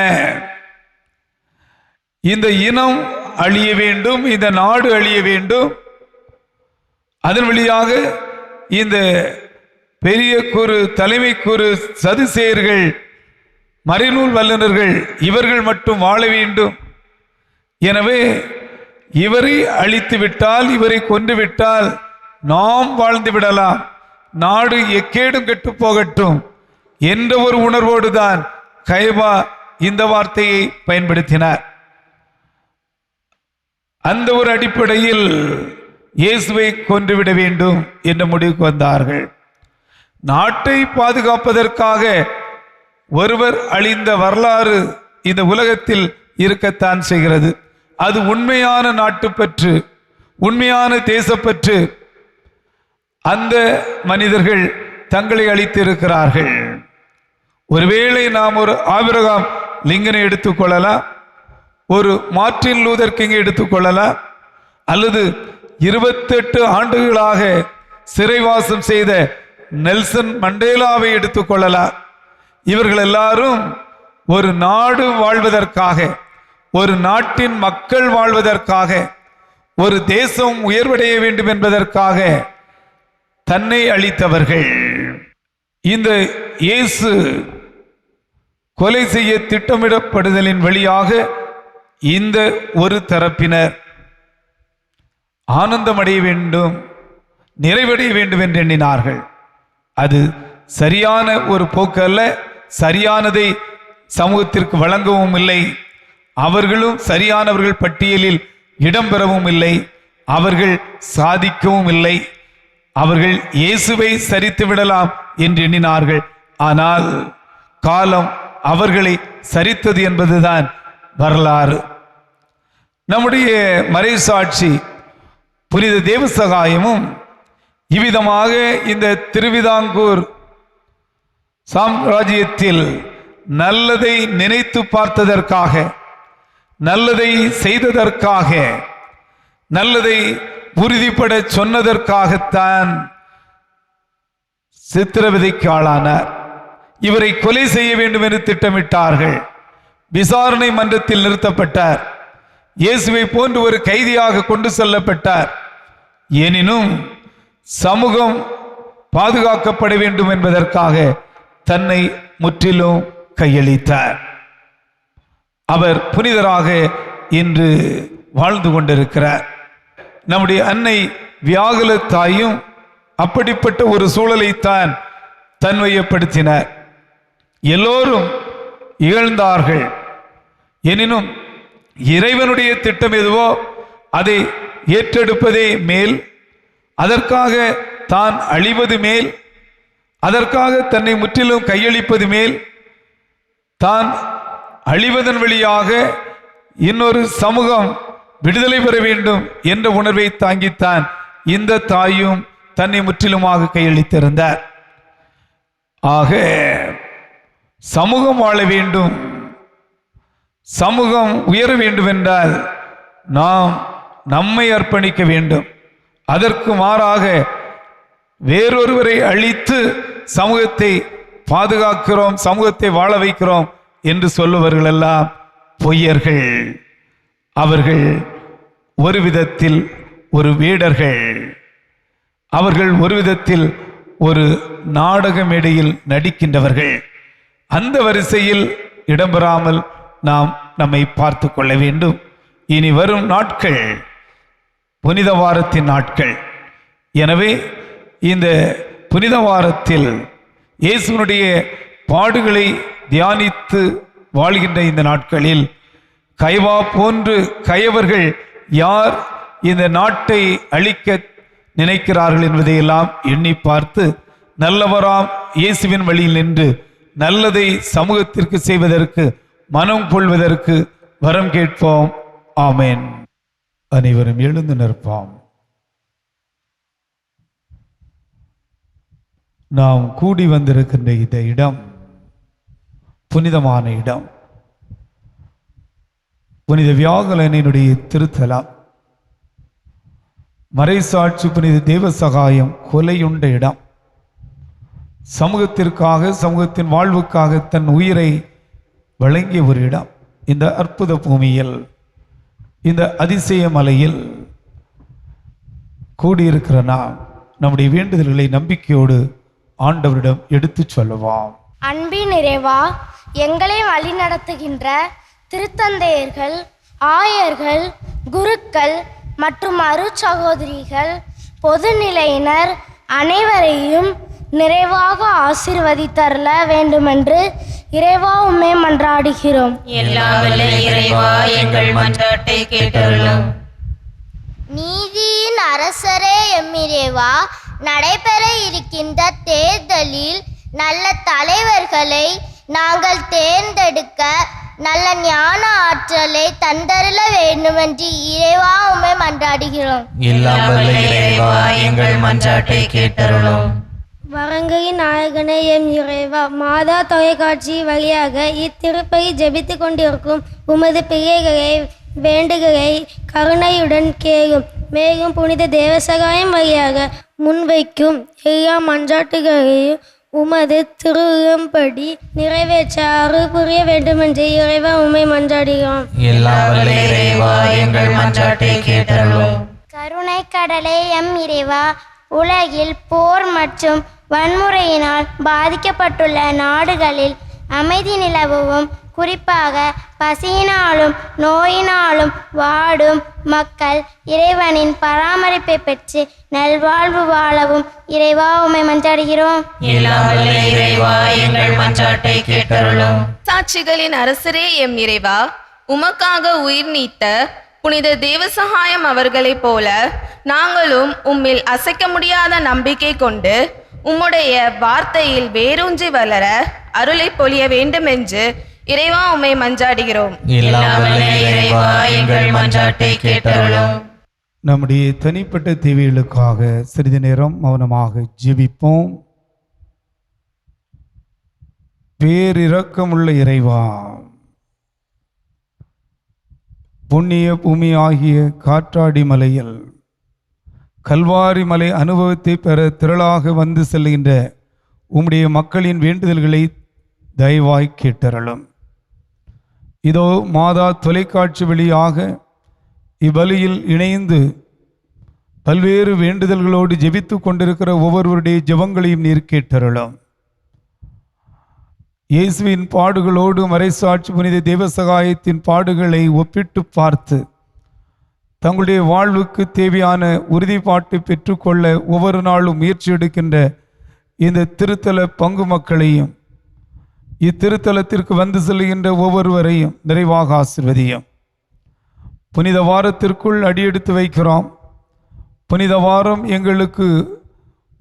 இந்த இனம் அழிய வேண்டும், இந்த நாடு அழிய வேண்டும். அதன் வழியாக இந்த பெரிய குரு, தலைமை குரு, சதுசேயர்கள், மறைநூல் வல்லுநர்கள் இவர்கள் மட்டும் வாழ வேண்டும். எனவே இவரை அழித்து விட்டால், இவரை கொன்று விட்டால் நாம் வாழ்ந்து விடலாம், நாடு எக்கேடும் கெட்டு போகட்டும் என்ற ஒரு உணர்வோடு தான் கைவா இந்த வார்த்தையை பயன்படுத்தினார். அந்த ஒரு அடிப்படையில் இயேசுவை கொன்றுவிட வேண்டும் என்ற முடிவுக்கு வந்தார்கள். நாட்டை பாதுகாப்பதற்காக ஒருவர் அழிந்த வரலாறு இந்த உலகத்தில் இருக்கத்தான் செய்கிறது. அது உண்மையான நாட்டுப்பற்று, உண்மையான தேசப்பற்று. அந்த மனிதர்கள் தங்களை அழித்திருக்கிறார்கள். ஒருவேளை நாம் ஒரு ஆபிரகாம் லிங்கனை எடுத்துக்கொள்ளலாம், ஒரு மார்ட்டின் லூதர் கிங்கை எடுத்துக்கொள்ளலாம், அல்லது 28 ஆண்டுகளாக சிறைவாசம் செய்த நெல்சன் மண்டேலாவை எடுத்துக்கொள்ளலாம். இவர்கள் எல்லாரும் ஒரு நாடு வாழ்வதற்காக, ஒரு நாட்டின் மக்கள் வாழ்வதற்காக, ஒரு தேசம் உயர்வடைய வேண்டும் என்பதற்காக தன்னை அளித்தவர்கள். இந்த இயேசு கொலை செய்ய திட்டமிடப்படுதலின் வழியாக இந்த ஒரு தரப்பினர் ஆனந்தமடைய வேண்டும், நிறைவடைய வேண்டும் என்று எண்ணினார்கள். அது சரியான ஒரு போக்கு அல்ல. சரியானதை சமூகத்திற்கு வழங்கவும் இல்லை. அவர்களும் சரியானவர்கள் பட்டியலில் இடம்பெறவும் இல்லை. அவர்கள் சாதிக்கவும் இல்லை. அவர்கள் இயேசுவை சரித்து விடலாம் என்று எண்ணினார்கள். ஆனால் காலம் அவர்களை சரித்தது என்பதுதான் வரலாறு. நம்முடைய மறைசாட்சி புனித தேவசகாயமும் இவ்விதமாக இந்த திருவிதாங்கூர் சாம்ராஜ்யத்தில் நல்லதை நினைத்து பார்த்ததற்காக, நல்லதை செய்ததற்காக, நல்லதை உறுதிப்பட சொன்னதற்காகத்தான் சித்திரவதைக்கு ஆளானார். இவரை கொலை செய்ய வேண்டும் என்று திட்டமிட்டார்கள். விசாரணை மன்றத்தில் நிறுத்தப்பட்டார். இயேசுவை போன்று ஒரு கைதியாக கொண்டு செல்லப்பட்டார். எனினும் சமூகம் பாதுகாக்கப்பட வேண்டும் என்பதற்காக தன்னை முற்றிலும் கையளித்தார். அவர் புனிதராக இன்று வாழ்ந்து கொண்டிருக்கிறார். நம்முடைய அன்னை வியாகுல தாயும் அப்படிப்பட்ட ஒரு சூழலைத்தான் தன்மையப்படுத்தினார். எல்லோரும் இகழ்ந்தார்கள். எனினும் இறைவனுடைய திட்டம் எதுவோ அதை ஏற்றெடுப்பதே மேல், அதற்காக தான் அழிவது மேல், அதற்காக தன்னை முற்றிலும் கையளிப்பது மேல், தான் அழிவதன் வழியாக இன்னொரு சமூகம் விடுதலை பெற வேண்டும் என்ற உணர்வை தாங்கித்தான் இந்த தாயும் தன்னை முற்றிலுமாக கையளித்திருந்தார். ஆக சமூகம் வாழ வேண்டும், சமூகம் உயர வேண்டும் என்றால் நாம் நம்மை அர்ப்பணிக்க வேண்டும். அதற்கு மாறாக வேறொருவரை அழித்து சமூகத்தை பாதுகாக்கிறோம், சமூகத்தை வாழ வைக்கிறோம் என்று சொல்லுவர்கள் எல்லாம் பொய்யர்கள். அவர்கள் ஒரு விதத்தில் ஒரு வேடர்கள். அவர்கள் ஒரு விதத்தில் ஒரு நாடக மேடையில் நடிக்கின்றவர்கள். அந்த வரிசையில் இடம்பெறாமல் நாம் நம்மை பார்த்து கொள்ள வேண்டும். இனி வரும் நாட்கள் புனித வாரத்தின் நாட்கள். எனவே இந்த புனித வாரத்தில் இயேசுனுடைய பாடுகளை தியானித்து வாழ்கின்ற இந்த நாட்களில் கைவா போன்று கயவர்கள் யார் இந்த நாட்டை அழிக்க நினைக்கிறார்கள் என்பதையெல்லாம் எண்ணி பார்த்து நல்லவராம் இயேசுவின் வழியில் நின்று நல்லதை சமூகத்திற்கு செய்வதற்கு மனம் கொள்வதற்கு வரம் கேட்போம். ஆமேன். அனைவரும் எழுந்து நிற்போம். நாம் கூடி வந்திருக்கின்ற இந்த இடம் புனிதமான இடம். புனித வியாகுலனினுடைய திருத்தலம். மறைசாட்சி புனித தேவசகாயம் கொலையுண்ட இடம். சமூகத்திற்காக, சமூகத்தின் வாழ்வுக்காக தன் உயிரை வழங்கிய ஒரு இடம். இந்த அற்புத பூமியில், இந்த அதிசய மலையில் கூடியிருக்கிற நாம் நம்முடைய வேண்டுதல்களை நம்பிக்கையோடு ஆண்டவரிடம் எடுத்துச் சொல்லுவோம். அன்பின் நிறைவா, எங்களை வழிநடத்துகின்ற திருத்தந்தையர்கள், ஆயர்கள், குருக்கள் மற்றும் அருட்சகோதரிகள், பொதுநிலையினர் அனைவரையும் நிறைவாக ஆசீர்வதித்தருள வேண்டுமென்று இறைவா உம்மை மன்றாடுகிறோம். எல்லாம் வல்ல இறைவா, எங்கள் மன்றாட்டை கேட்டருளும். நீதியின் அரசரே எம்மிறைவா, நடைபெற இருக்கின்ற தேர்தலில் நல்ல தலைவர்களை நாங்கள் தேர்ந்தெடுக்க நல்ல ஞான ஆற்றலை தந்தருள வேண்டுமென்று இறைவா உம்மை மன்றாடுகிறோம். எல்லாம் வல்ல இறைவா, எங்கள் மன்றாட்டை கேட்டருளும். வரங்களின் நாயகனே எம் இறைவா, மாதா தொலைக்காட்சி வழியாக இத்திருப்பை ஜெபித்து கொண்டிருக்கும் உமது பிள்ளைகளை வேண்டுகளை கருணையுடன் கேளும். மேலும் புனித தேவசகாயம் வழியாக முன்வைக்கும் எல்லா மன்றாட்டுகளையும் உமது திருவுளம்படி நிறைவேற்ற அருள் புரிய வேண்டுமென்று இறைவா உம்மை மன்றாடுகிறோம். எல்லாம் வல்ல இறைவா, எங்கள் மன்றாட்டை கேட்டருளும். கருணை கடலே எம் இறைவா, உலகில் போர் மற்றும் வன்முறையினால் பாதிக்கப்பட்டுள்ள நாடுகளில் அமைதி நிலவும், குறிப்பாக பசியினாலும் நோயினாலும் வாடும் மக்கள் இறைவனின் பராமரிப்பை பெற்று நல்வாழ்வு வாழவும் இறைவா உம்மை மன்றாடுகிறோம். எல்லாம் வல்ல இறைவா, எங்கள் மன்றாட்டை கேட்டருளும். சாட்சிகளின் அரசரே எம் இறைவா, உமக்காக உயிர் நீத்த புனித தேவசகாயம் அவர்களைப் போல நாங்களும் உம்மில் அசைக்க முடியாத நம்பிக்கை கொண்டு உம்முடைய வார்த்தையில் வேரூன்றி வளர அருளை பொழிய வேண்டும் என்று இறைவா உம்மை மன்றாடுகிறோம். எல்லாம் வல்ல இறைவா, எங்கள் மன்றாட்டை கேட்டருளும். நம்முடைய தனிப்பட்ட தேவைகளுக்காக சிறிது நேரம் மௌனமாக ஜெபிப்போம். பேரிரக்கமுள்ள இறைவா, புண்ணிய பூமி ஆகிய காற்றாடி மலையில் கல்வாரி மலை அனுபவத்தை பெற திரளாக வந்து செல்கின்ற உம்முடைய மக்களின் வேண்டுதல்களை தயவாய் கேட்டருளும். இதோ மாதா தொலைக்காட்சி வழியாக இப்பலியில் இணைந்து பல்வேறு வேண்டுதல்களோடு ஜெபித்து கொண்டிருக்கிற ஒவ்வொருவருடைய ஜெபங்களையும் நீர் கேட்டருளும். இயேசுவின் பாடுகளோடு மறைசாட்சி புனித தேவசகாயத்தின் பாடுகளை ஒப்பிட்டு பார்த்து தங்களுடைய வாழ்வுக்கு தேவையான உறுதிப்பாட்டை பெற்றுக்கொள்ள ஒவ்வொரு நாளும் முயற்சி எடுக்கின்ற இந்த திருத்தல பங்கு மக்களையும் இத்திருத்தலத்திற்கு வந்து செல்கின்ற ஒவ்வொருவரையும் நிறைவாக ஆசீர்வதியும். புனித வாரத்திற்குள் அடியெடுத்து வைக்கிறோம். புனித வாரம் எங்களுக்கு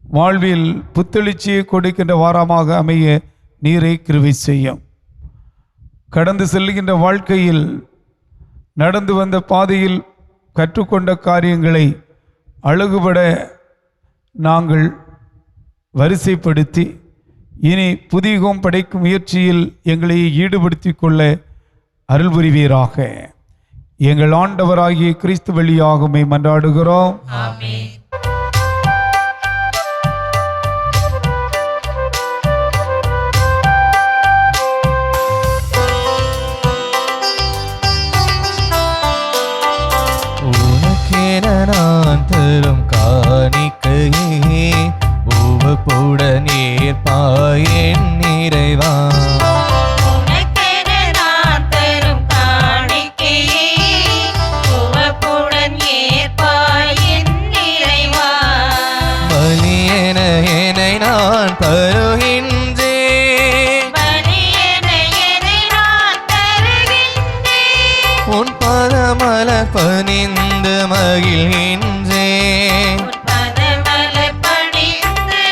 வாழ்வில் புத்தெழுச்சியை கொடுக்கின்ற வாரமாக அமைய நீரை கிருபை செய்யும். கடந்து செல்கின்ற வாழ்க்கையில் நடந்து வந்த பாதையில் கற்றுக்கொண்ட காரியங்களை அழகுபட நாங்கள் வரிசைப்படுத்தி இனி புதியகம் படைக்கும் முயற்சியில் எங்களை ஈடுபடுத்தி கொள்ள அருள் புரிவீராக. எங்கள் ஆண்டவராகிய கிறிஸ்து வழியாக உம்மை மன்றாடுகிறோம். ஆமென். உனக்கென நான் தரும் காணிக்கையே உவப்புடன் ஏற்பாய் என் இறைவா. உனக்கென நான் தரும் காணிக்கையே உவப்புடன் ஏற்பாய் என் இறைவா. பலியென என்னை நான் தருகின்றேன். பலியென என்னை நான் தருகின்றேன். உன் பதமலர் பணிந்து மகிழ்கின்றேன். உன் பதமலர் பணிந்து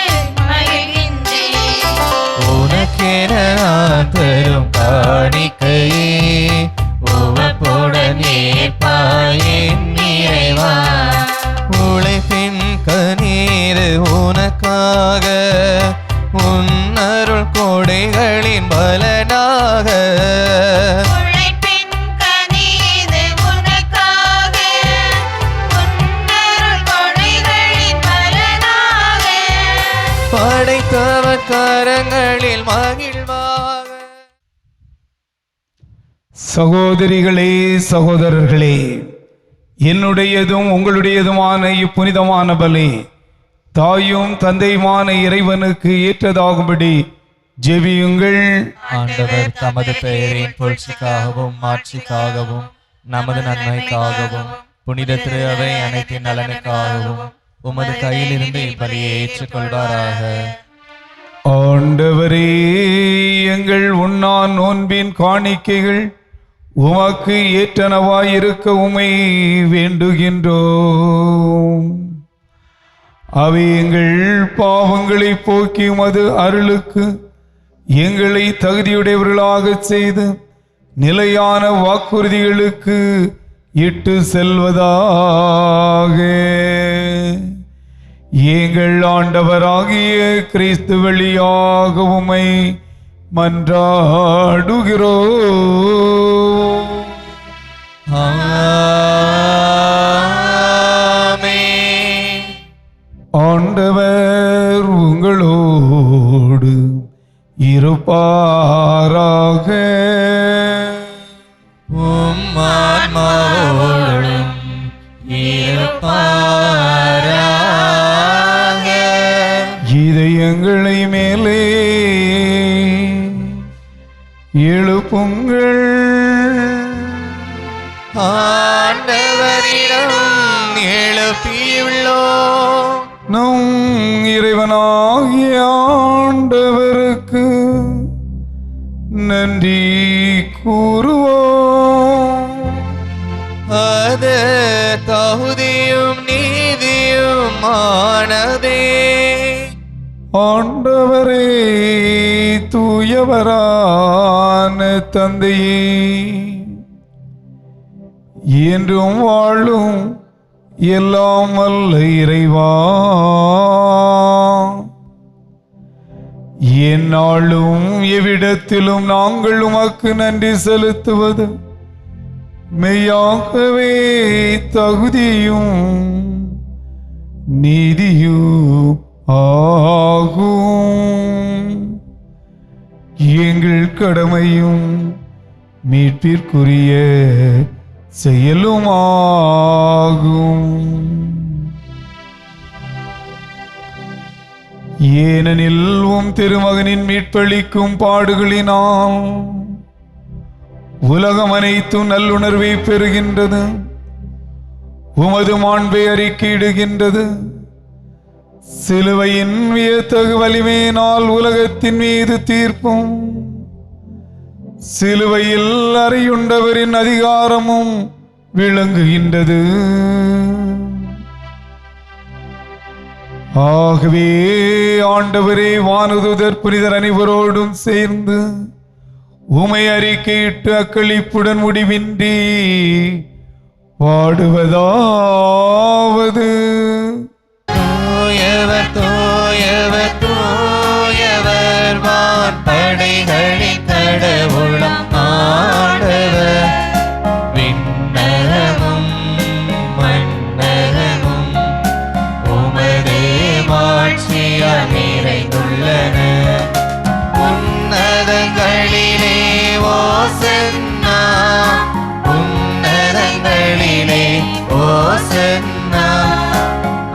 மகிழ்கின்றேன். உனக்கென நான் தரும் காணிக்கையே உவப்புடன் ஏற்பாய் என் இறைவா. உழைப்பின் கண்ணீர் உனக்காக உன் அருள் கொடைகளின் பலனாக. உழைப்பின் கனிது உனக்காக உன்னருள் கொடைகளின் பலனாக. படைத்தவர் கரங்களில் மகிழ்வாக. சகோதரிகளே, சகோதரர்களே, என்னுடையதும் உங்களுடையதுமான இப்புனிதமான பலி தாயும் தந்தையுமான இறைவனுக்கு ஏற்றதாகும்படி ஜெபியுங்கள். ஆண்டவர் தமது பெயரின் புகழ்ச்சிக்காகவும் மாட்சிக்காகவும் நமது நன்மைக்காகவும் புனித திரு அவை அனைத்தின் நலனுக்காகவும் உமது கையிலிருந்து இப்பலியை ஏற்றுக்கொள்வாராக. ஆண்டவரே, எங்கள் உண்ணா நோன்பின் காணிக்கைகள் உமக்கு ஏற்றனவாயிருக்க உமை வேண்டுகின்றோம். அவை எங்கள் பாவங்களை போக்கி உமது அருளுக்கு எங்களை தகுதியுடையவர்களாக செய்து நிலையான வாக்குறுதிகளுக்கு இட்டு செல்வதாக. எங்கள் ஆண்டவராகிய கிறிஸ்து வழியாக உம்மை மன்றாடுகிறோம். ஆமென். ஆண்டவர் உங்களோடு இருப்பாராக. உம் ஆன்மாவோடும் இருப்பாராக. இதயங்களை மேலே எழுப்புங்கள். ஆண்டவரிடம் எழுப்பியுள்ளோம். நம் இறைவனாகிய ஆண்டவருக்கு நன்றி கூறுவோம். அது தகுதியும் நீதியும் ஆனதே. ஆண்டவரே, தூயவரான தந்தையே, என்றும் வாழும் எல்லாம் வல்ல இறைவா, எந்நாளும் எவ்விடத்திலும் நாங்கள் உமக்கு நன்றி செலுத்துவது மெய்யாகவே தகுதியும் நீதியும் ஆகும். எங்கள் கடமையும் மீட்பிற்குரிய செயலுமாகும். ஏனெனில் திருமகனின் மீட்பளிக்கும் பாடுகளினால் உலகம் அனைத்தும் நல்லுணர்வை பெறுகின்றது. உமது மாண்பை அறிக்கையிடுகின்றது. சிலுவையின் வியத்தகு வலிமையினால் உலகத்தின் மீது தீர்ப்பும், சிலுவையில் அறையுண்டவரின் அதிகாரமும் விளங்குகின்றது. ஆகவே ஆண்டவரே, வானதூதர் புனிதர் அனைவரோடும் சேர்ந்து உமை அறிக்கையிட்டு அக்களிப்புடன் முடிவின்றி பாடுவதாவது: தூயவர் தூயவர் தூயவர், வான்படைகளின் கடவுளாம் ஆண்டவர். விண்ணகமும் மண்ணகமும் உமது மாட்சியால் நிறைந்துள்ளன. உன்னதங்களிலே ஓசன்னா, உன்னதங்களிலே ஓசன்னா.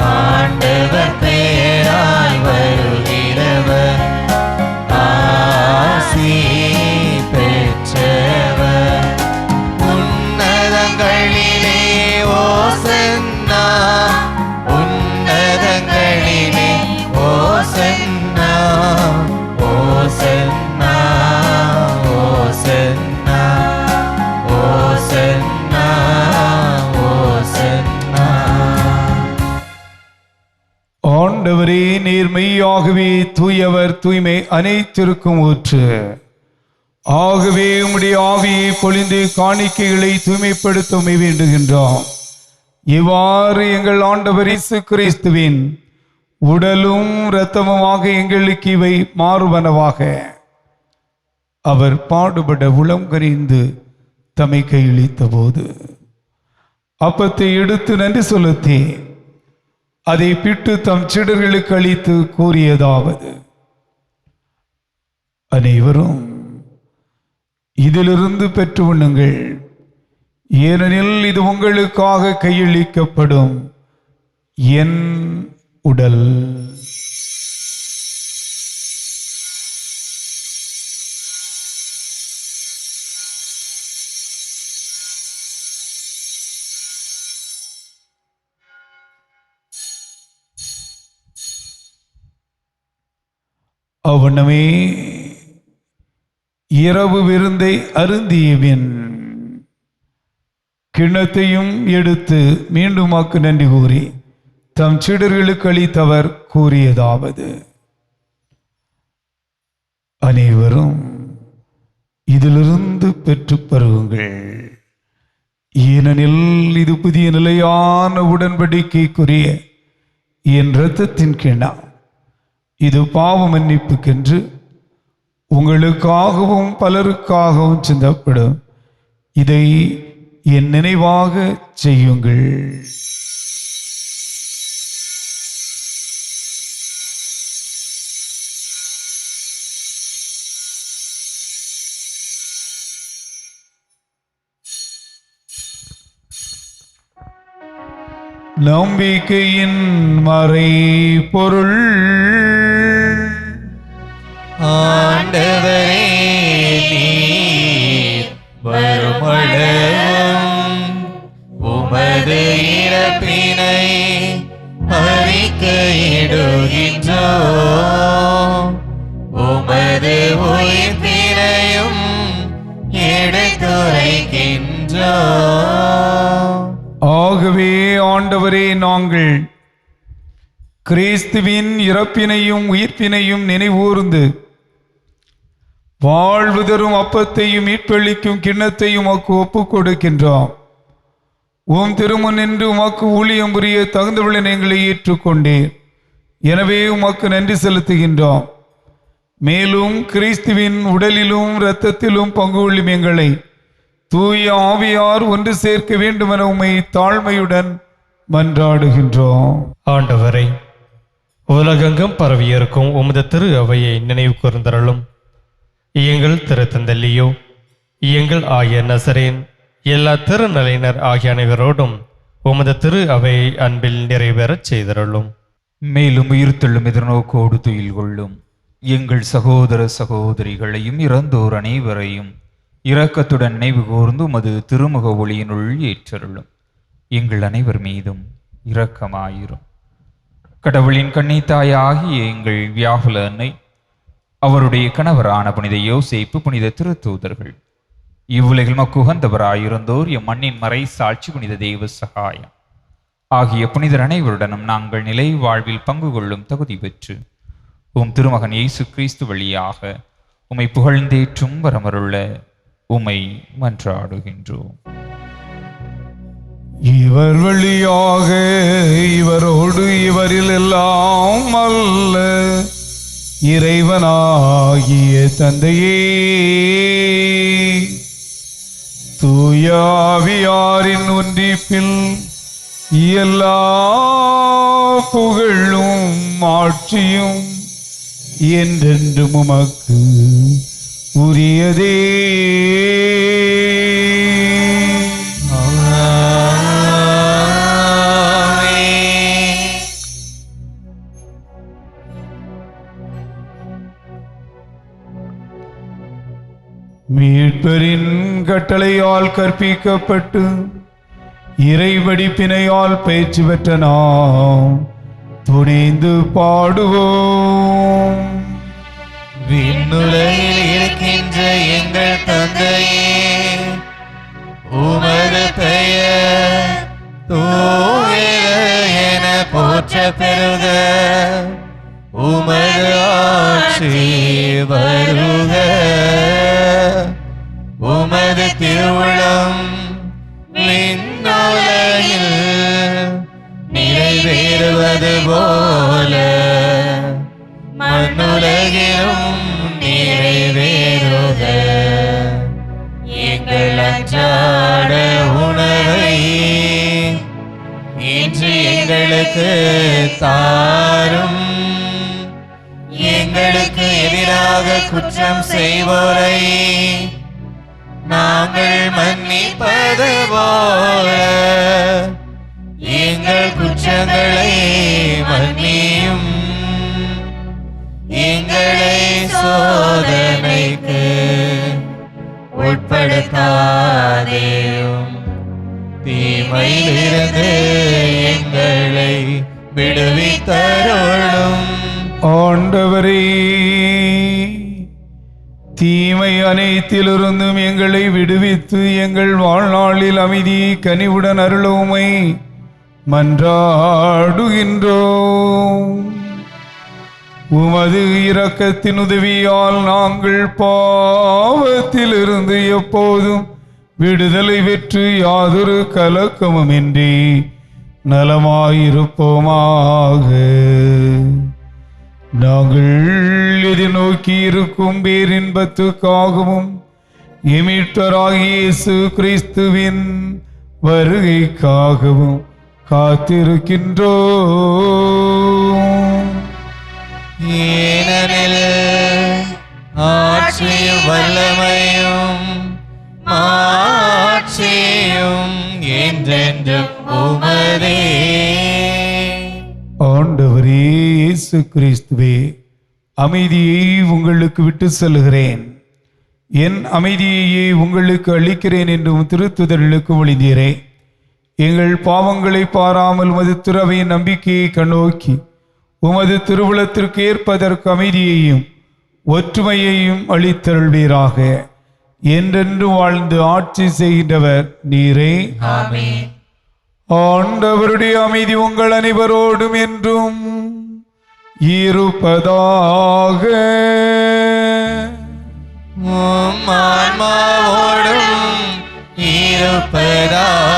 ஆண்டவர் பெயரால் வருகிறவர் ஆசி பெற்றவர். உன்னதங்களிலே ஓசன்னா, உன்னதங்களிலே ஓசன்னா. ஓசன்னா ஓசன்னா ஓசன்னா ஓசன்னா. ஆண்டவரே, நேர்மையாகவே தூயவர், தூய்மை அனைத்திற்கும் ஊற்று. ஆகவே உம்முடைய ஆவியை பொழிந்து காணிக்கைகளை தூய்மைப்படுத்த வேண்டுகின்றோம். இவ்வாறு எங்கள் ஆண்டவர் இயேசு கிறிஸ்துவின் உடலும் இரத்தமுமாக எங்களுக்கு இவை மாறுவனவாக. அவர் பாடுபட உளம் கனிந்து தம்மை கையளித்த போது அப்பத்தை எடுத்து நன்றி செலுத்தி அதை பிட்டு தம் சீடர்களுக்கு அளித்து கூறியதாவது: அனைவரும் இதிலிருந்து பெற்று உண்ணுங்கள். ஏனெனில் இது உங்களுக்காக கையளிக்கப்படும் என் உடல். அவ்வண்ணமே இரவு விருந்தை அருந்தியபின் கிண்ணத்தையும் எடுத்து மீண்டுமாக்கு நன்றி கூறி தம் சீடர்களுக்கு அளித்தவர் கூறியதாவது: அனைவரும் இதிலிருந்து பெற்று பருகுங்கள். ஏனெனில் இது புதிய நிலையான உடன்படிக்கைக்குரிய என் இரத்தத்தின் கிண்ணம். இது பாவ மன்னிப்புக்கென்று உங்களுக்காகவும் பலருக்காகவும் சிந்தப்படும். இதை என் நினைவாக செய்யுங்கள். நம்பிக்கையின் மறை பொருள். ஆண்டவரே, நீர் வருமளவும் உமது இறப்பினை அறிக்கையிடுகின்றோம், உமது உயிர்ப்பினையும் எடுத்துரைக்கின்றோம். ஆகவே ஆண்டவரே, நாங்கள் கிறிஸ்துவின் இறப்பினையும் உயிர்ப்பினையும் நினைவூர்ந்து வாழ்வு தரும் அப்பத்தையும் மீட்பளிக்கும் கிண்ணத்தையும் உமக்கு ஒப்புக் கொடுக்கின்றோம். உம் திருமுன் நின்று உமக்கு ஊழியம் புரிய தகுந்தவளை எங்களை ஏற்றுக்கொண்டேன். எனவே உமக்கு நன்றி செலுத்துகின்றோம். மேலும் கிறிஸ்துவின் உடலிலும் இரத்தத்திலும் பங்கு கொள்ளும் எங்களை தூய ஆவியார் ஒன்று சேர்க்க வேண்டுமென உம்மை தாழ்மையுடன் மன்றாடுகின்றோம். ஆண்டவரை, உலகெங்கும் பரவியிருக்கும் உமது திரு அவையை நினைவு கூர்ந்தருளும். எங்கள் திருத்தந்தல்லியோ, எங்கள் ஆய நசரேன், எல்லா திருநிலையினர் ஆகிய அனைவரோடும் உமது திரு அவை அன்பில் நிறைவேறச் செய்தருளும். மேலும் உயிர்த்தெழும் எதிர்நோக்கோடு துயில் கொள்ளும் எங்கள் சகோதர சகோதரிகளையும் இறந்தோர் அனைவரையும் இரக்கத்துடன் நினைவு கூர்ந்து உமது திருமுக ஒளியினுள் ஏற்றருளும். எங்கள் அனைவர் மீதும் இரக்கமாயிரும். கடவுளின் கன்னித்தாயாகிய எங்கள் வியாகுல அன்னை, அவருடைய கணவரான புனித யோசேப்பு, புனித திருத்தூதர்கள், இவ்வுலகில் மக்குகந்தவராயிருந்தோர், எம் மண்ணின் மறை சாட்சி புனித தெய்வ சகாயம் ஆகிய புனிதர் அனைவருடனும் நாங்கள் நிலை வாழ்வில் பங்கு கொள்ளும் தகுதி பெற்று உம் திருமகன் இயேசு கிறிஸ்து வழியாக உம்மை புகழ்ந்தேற்றும் வரமருள உம்மை மன்றாடுகின்றோம். இவர் வழியாக இவரோடு இவரில் எல்லாம் அல்ல இறைவனாகிய தந்தையே, தூயாவியாரின் ஒன்றிப்பில் எல்லா புகழும் ஆட்சியும் என்றென்றும் உமக்கு உரியதே. மீட்பரின் கட்டளையால் கற்பிக்கப்பட்டு இறைவடிப்பினையால் பயிற்சி பெற்ற நாம் துணிந்து பாடுவோம். விண்ணுலகில் இருக்கின்ற எங்கள் தந்தையே, உமது பெயர் தூயது என போற்ற பெறுக. உமது ஆட்சி வருக. உமது திருவுளம் விண்ணுலகில் நிறைவேறுவது போல மண்ணுலகிலும் நிறைவேறுக. எங்கள் அன்றாட உணவை இன்று எங்களுக்கு தாரும். எங்களுக்கு எதிராக குற்றம் செய்வோரை நாங்கள் மன்னிப்பது போல எங்கள் குற்றங்களை மன்னியும். எங்களை சோதனைக்கு உட்படுத்தாதேயும், தீமையிலிருந்து எங்களை விடுவித்தருளும். ஆண்டவரே, தீமை அனைத்திலிருந்தும் எங்களை விடுவித்து எங்கள் வாழ்நாளில் அமைதியை கனிவுடன் அருளுமை மன்றாடுகின்றோம். உமது இரக்கத்தின் உதவியால் நாங்கள் பாவத்திலிருந்து எப்போதும் விடுதலை பெற்று யாதொரு கலக்கமுமின்றி நலமாயிருப்போமாக. நாங்கள் எதிர்நோக்கி இருக்கும் பேரின்பத்துக்காகவும் எமீட்பராகிய இயேசு கிறிஸ்துவின் வருகைக்காகவும் காத்திருக்கின்றோம். ஏனெனில் ஆட்சியும் வல்லமையும் மாட்சியும் என்றென்றும் உமதே. ஆண்டவரே இயேசு கிறிஸ்துவே, அமைதியை உங்களுக்கு விட்டு செல்கிறேன், என் அமைதியையே உங்களுக்கு அளிக்கிறேன் என்றும் திருத்துதர்களுக்கு ஒளிந்தீரே. எங்கள் பாவங்களை பாராமல் உமது திருவையின் நம்பிக்கையை கண்ணோக்கி உமது திருவுளத்திற்கு ஏற்பதற்கு அமைதியையும் ஒற்றுமையையும் அளித்தருள்வீராக. என்றென்று வாழ்ந்து ஆட்சி செய்கின்றவர் நீரே. ஆமென். ஆண்டவருடைய அமைதி உங்கள் அனைவரோடும் என்றும் இருப்பதாக. உம் ஆன்மாவோடும் இருப்பதாக.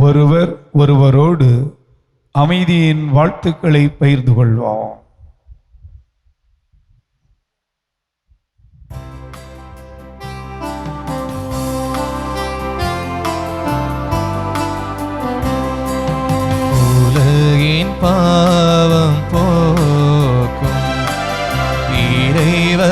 ஒருவர் ஒருவரோடு அமைதியின் வாழ்த்துக்களை பகிர்ந்து கொள்வோம். உலகின் பாவம் போக்கும் இறைவனின்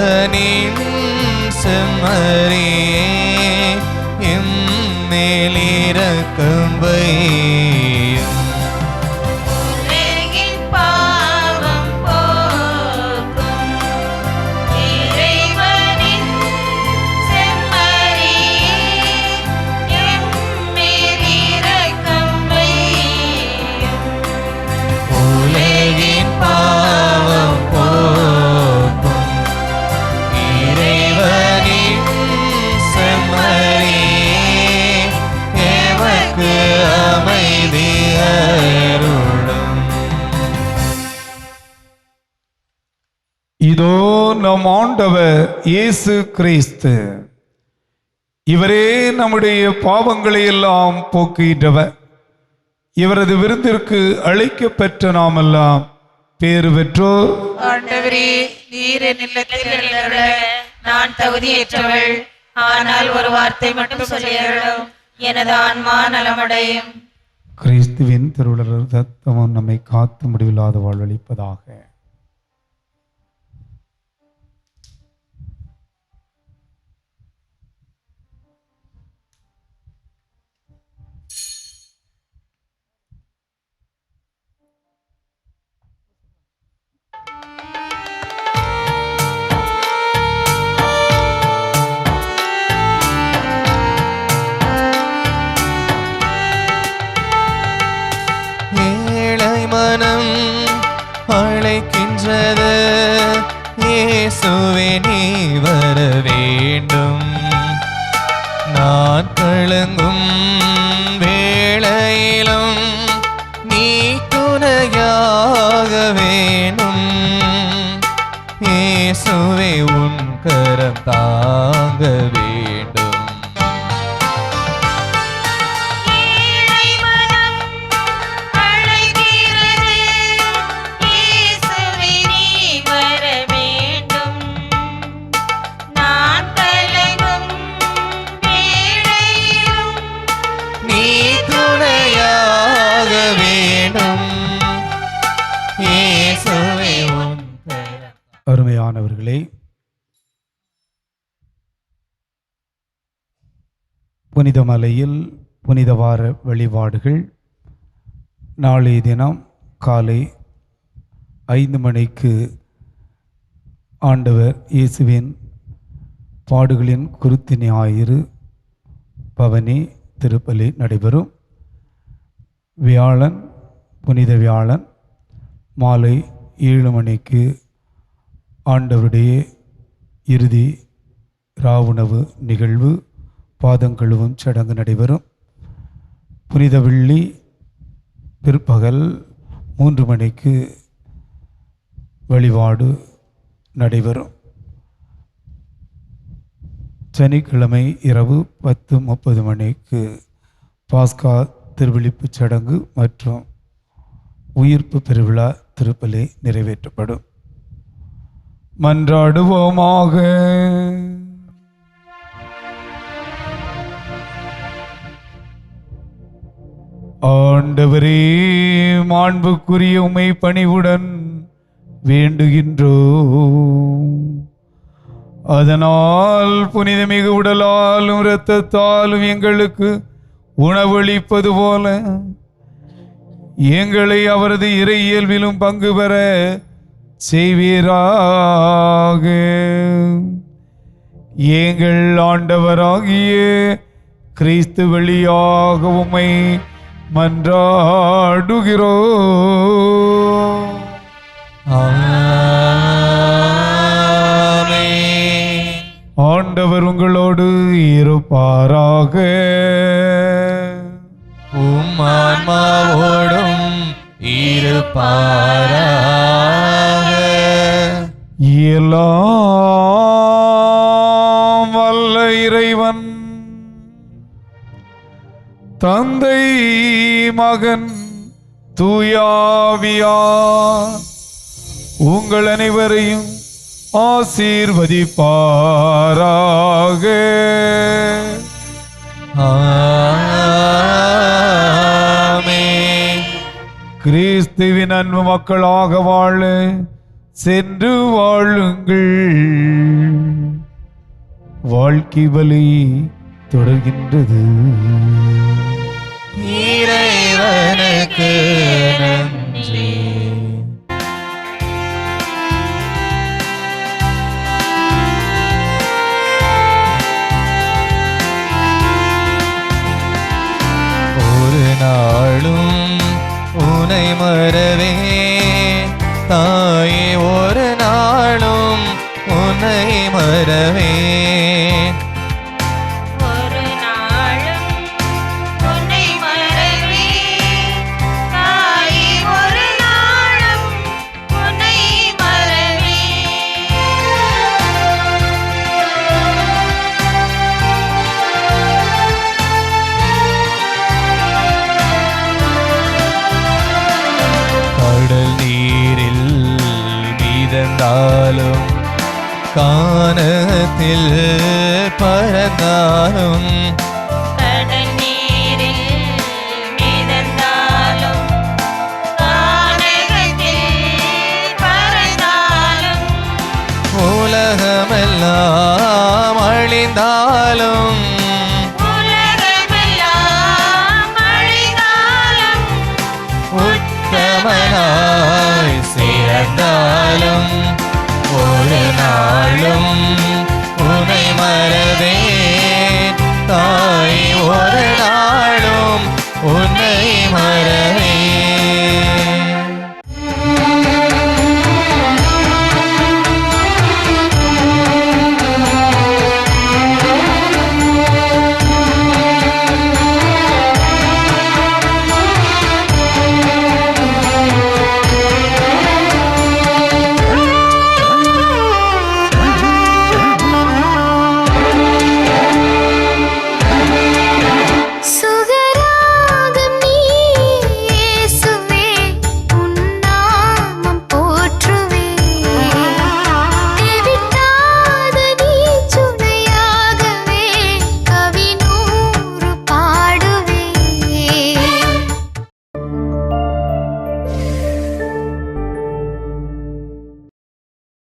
ஆண்டவர் இயேசு கிறிஸ்து. இவரே நம்முடைய பாவங்களை எல்லாம் போக்குகின்றவர். இவரது விருந்திற்கு அழைக்கப்பெற்ற நாமெல்லாம் பேறு பெற்றோர். ஆண்டவரே, நீர் என் இல்லத்தில் எழுந்தருள நான் தகுதியற்றவள். ஆனால் ஒரு வார்த்தை மட்டும் சொல்லியருளும், எனது ஆன்மா நலமடையும். கிறிஸ்துவின் திருவுளர் தத்துவம் நம்மை காத்து முடிவில்லாத வாழ்வளிப்பதாக. மனம் அழைக்கின்றது, இயேசுவே நீ வர வேண்டும். நான் கலங்கும் வேளையிலும் நீ துணையாக வேணும். இயேசுவே உன் கரம் தாங்க வேண்டும். அருமையானவர்களே, புனித மலையில் புனித வார வழிபாடுகள் நாளைய தினம் காலை 5 மணிக்கு ஆண்டவர் இயேசுவின் பாடுகளின் குருத்து ஞாயிறு பவனி திருப்பலி நடைபெறும். வியாழன் புனித வியாழன் மாலை 7 மணிக்கு ஆண்டவருடைய இறுதி ராவுணவு நிகழ்வு பாதங்கழுவும் சடங்கு நடைபெறும். புனித வெள்ளி பிற்பகல் 3 மணிக்கு வழிபாடு நடைபெறும். சனிக்கிழமை இரவு 10:30 மணிக்கு பாஸ்கா திருவிழிப்பு சடங்கு மற்றும் உயிர்ப்பு பெருவிழா திருப்பலி நிறைவேற்றப்படும். மன்றாடுவோமாக. ஆண்டவரே, மாண்புக்குரிய உம்மை பணிவுடன் வேண்டுகின்றோம். அதனால் புனிதமிகு உடலாலும் இரத்தத்தாலும் எங்களுக்கு உணவளிப்பது போல எங்களை அவரது இறை இயல்பிலும் பங்கு பெற செய்வீராக. எங்கள் ஆண்டவராகிய கிறிஸ்து வழியாக உம்மை மன்றாடுகிறோம். ஆண்டவர் உங்களோடு இருப்பாராக. உம் ஆன்மாவோடும் இருப்பாராக. எல்லாம் வல்ல இறைவன் தந்தை மகன் தூயாவியார் உங்கள் அனைவரையும் ஆசீர்வதிப்பாராக. கிறிஸ்துவின் அன்பு மக்களாக வாழ சென்று வாழுங்கள். வாழ்க்கை வழி தொடர்கின்றது. இறைவனுக்கு நன்றி. ஒரு நாளும் உனை மறவே தாயே, ஒரு நாளும் உன்னை மறவே. ஒரு நாளும் உன்னை மறவே தாயே, ஒரு நாளும் உன்னை மறவே. விழுந்தாலும் கானகத்தில் பறந்தாலும் கடல் நீரில் மிதந்தாலும் கானகத்தில் பறந்தாலும் உலகமெல்லாம் அழிந்தாலும் உலகமெல்லாம் அழிந்தாலும் உத்தமனாய் சேர்ந்தாலும் ஒரு நாளும்